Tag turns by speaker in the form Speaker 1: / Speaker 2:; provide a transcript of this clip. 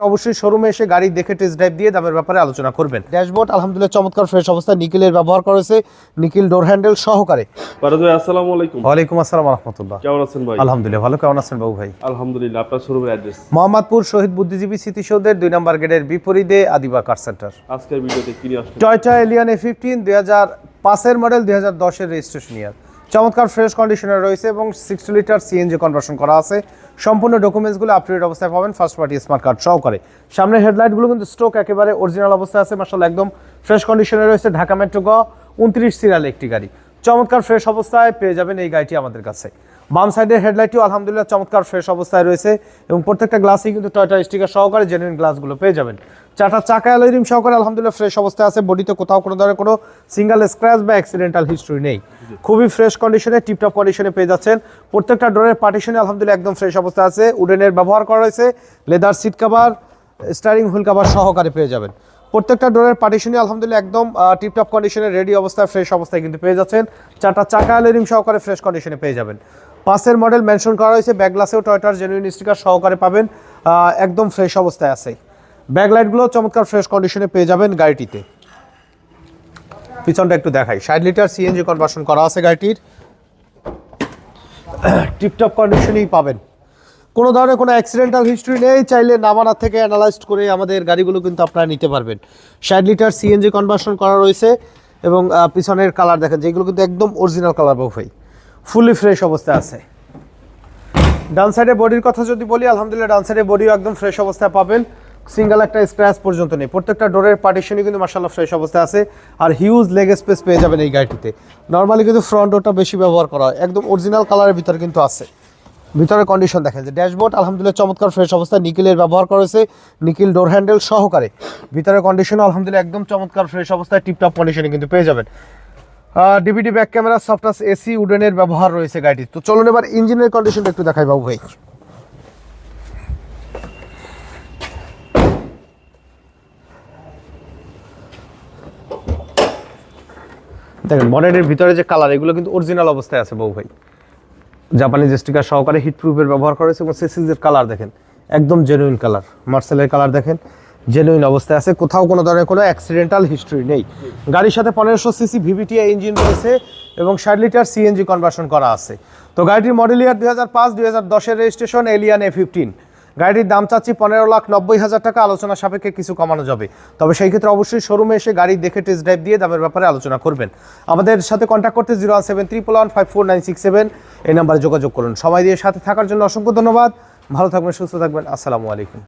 Speaker 1: অবশ্যই শোরুমে এসে গাড়ি দেখে টেস্ট ড্রাইভ দিয়ে দামের ব্যাপারে আলোচনা করবেন। ড্যাশবোর্ড আলহামদুলিল্লাহ চমৎকার ফ্রেশ অবস্থায় নিকেলের ব্যবহার করেছে, নিকেল ডোর হ্যান্ডেল সহকারে।
Speaker 2: ফারাদ ভাই আসসালামু আলাইকুম।
Speaker 1: ওয়ালাইকুম আসসালাম ওয়া রাহমাতুল্লাহ।
Speaker 2: কেমন আছেন ভাই?
Speaker 1: আলহামদুলিল্লাহ ভালো, কেমন আছেন বাবু ভাই?
Speaker 2: আলহামদুলিল্লাহ। আপনার শোরুমের অ্যাড্রেস?
Speaker 1: মোহাম্মদপুর শহীদ বুদ্ধিজীবী স্মৃতিসৌধের 2 নম্বর গেটের বিপরীতে আদিবা কার সেন্টার।
Speaker 2: আজকের ভিডিওতে কি নিয়ে আসছেন?
Speaker 1: টয়োটা এলিয়ন A15 2005 এর মডেল, 2010 এর রেজিস্ট্রেশন ইয়ার, চমৎকার ফ্রেশ কন্ডিশনে রয়েছে এবং 60 লিটার সিএনজি কনভার্সন করা আছে। সম্পূর্ণ ডকুমেন্টসগুলো আপ টু ডেট অবস্থায় পাবেন, ফার্স্ট পার্টি স্মার্ট কার্ড সহকারে। সামনের হেডলাইটগুলো কিন্তু স্ট্রোক একেবারে অরিজিনাল অবস্থায় আছে, মাশাআল্লাহ একদম ফ্রেশ কন্ডিশনে রয়েছে। ঢাকা মেট্রো গ 29 সিরিয়াল একটি গাড়ি, চমৎকার ফ্রেশ অবস্থায় পেয়ে যাবেন এই গাড়িটি আমাদের কাছে। বাম সাইডের হেডলাইটটিও আলহামদুলিল্লাহ চমৎকার ফ্রেশ অবস্থায় রয়েছে এবং প্রত্যেকটা গ্লাসই কিন্তু টয়োটা স্টিকার সহকারে জেনুইন গ্লাসগুলো পেয়ে যাবেন। চারটা চাকা অ্যালয় রিম সহকারে আলহামদুলিল্লাহ ফ্রেশ অবস্থায় আছে। বডিতে কোথাও কোনো ধরনের কোনো সিঙ্গেল স্ক্র্যাচ বা অ্যাক্সিডেন্টাল হিস্ট্রি নেই, খুবই ফ্রেশ কন্ডিশনে, টিপটপ কন্ডিশনে পেয়ে যাচ্ছেন। প্রত্যেকটা ডোরের পার্টিশনে আলহামদুলিল্লাহ একদম ফ্রেশ অবস্থায় আছে। উডেনের ব্যবহার করা রয়েছে, leather seat cover, steering wheel cover সহকারে পেয়ে যাবেন। প্রত্যেকটা ডোরের পার্টিশনই আলহামদুলিল্লাহ একদম টিপটপ কন্ডিশনে, রেডি অবস্থায়, ফ্রেশ অবস্থায় কিন্তু পেয়ে যাচ্ছেন। চারটা চাকা অ্যালয় রিম সহকারে ফ্রেশ কন্ডিশনে পেয়ে যাবেন। 5 মডেল মেনশন করা হয়েছে, ব্যাক গ্লাসেও টয়োটার জেনুইন স্টিকার সহকারে পাবেন, একদম ফ্রেশ অবস্থায় আছে। ব্যাকলাইটগুলো চমৎকার ফ্রেশ কন্ডিশনে পেয়ে যাবেন গাড়িটিতে। পিছনটা একটু দেখাই, 60 লিটার সিএনজি কনভার্সন করা আছে গাড়িটির, টিপটপ কন্ডিশনেই পাবেন। কোনো ধরনের কোনো অ্যাক্সিডেন্টাল হিস্ট্রি নেই, চাইলে নামানা থেকে অ্যানালাইজ করে আমাদের গাড়িগুলো কিন্তু আপনারা নিতে পারবেন। 60 লিটার সিএনজি কনভার্সন করা রয়েছে এবং পিছনের কালার দেখেন যেগুলো কিন্তু একদম অরিজিনাল কালার বাবু ভাই, ফুলি ফ্রেশ অবস্থায় আছে। ডান সাইডে বডির কথা যদি বলি, আলহামদুলিল্লাহ ডান সাইডে বডিও একদম ফ্রেশ অবস্থায় পাবেন, সিঙ্গেল একটা স্ক্র্যাচ পর্যন্ত নেই। প্রত্যেকটা ডোরের পার্টিশনই কিন্তু মাশাআল্লাহ ফ্রেশ অবস্থায় আছে আর হিউজ লেগ স্পেস পেয়ে যাবেন এই গাড়িটিতে। নর্মালি কিন্তু ফ্রন্ট ডোরটা বেশি ব্যবহার করা হয়, একদম অরিজিনাল কালারের ভিতরে কিন্তু আছে। ভিতরের কন্ডিশন দেখেন যে ড্যাশবোর্ড আলহামদুলিল্লাহ চমৎকার ফ্রেশ অবস্থায় নিকেলের ব্যবহার করেছে, নিকেল ডোর হ্যান্ডেল সহকারে। ভিতরের কন্ডিশনও আলহামদুলিল্লাহ একদম চমৎকার ফ্রেশ অবস্থায়, টিপটপ কন্ডিশনে কিন্তু পেয়ে যাবেন। DVD back camera, soft touch AC, উডেনের ব্যবহার রয়েছে গাড়িটি। তো চলুন এবার ইঞ্জিনের কন্ডিশনটা একটু দেখাই বাবু ভাই। দেখেন বনেটের ভিতরে যে কালার, এগুলো কিন্তু অরিজিনাল অবস্থায় আছে বাবু ভাই, জাপানিজ স্টিকার সহকারে হিট প্রুফের ব্যবহার করেছে এবং সিসিজের কালার দেখেন একদম জেনুইন কালার, মার্সেলের কালার দেখেন জেনুইন অবস্থায় আছে, কোথাও কোনো ধরনের কোনো অ্যাক্সিডেন্টাল হিস্ট্রি নেই। গাড়ির সাথে 1500 সিসি ভিভিটিআই ইঞ্জিন রয়েছে এবং 60 লিটার সিএনজি কনভার্সন করা আছে। তো গাড়িটির মডেল ইয়ার 2005-2010 এর রেজিস্ট্রেশন, এলিয়ন A15। গাড়িটির দাম চাচ্ছি 15,90,000 টাকা, আলোচনা সাপেক্ষে কিছু কমানো যাবে। তবে সেই ক্ষেত্রে অবশ্যই শোরুমে এসে গাড়ি দেখে টেস্ট ড্রাইভ দিয়ে দামের ব্যাপারে আলোচনা করবেন। আমাদের সাথে কন্ট্যাক্ট করতে 01711154967 এই নাম্বারে যোগাযোগ করুন। সময় দিয়ে সাথে থাকার জন্য অসংখ্য ধন্যবাদ। ভালো থাকবেন, সুস্থ থাকবেন, আসসালামু আলাইকুম।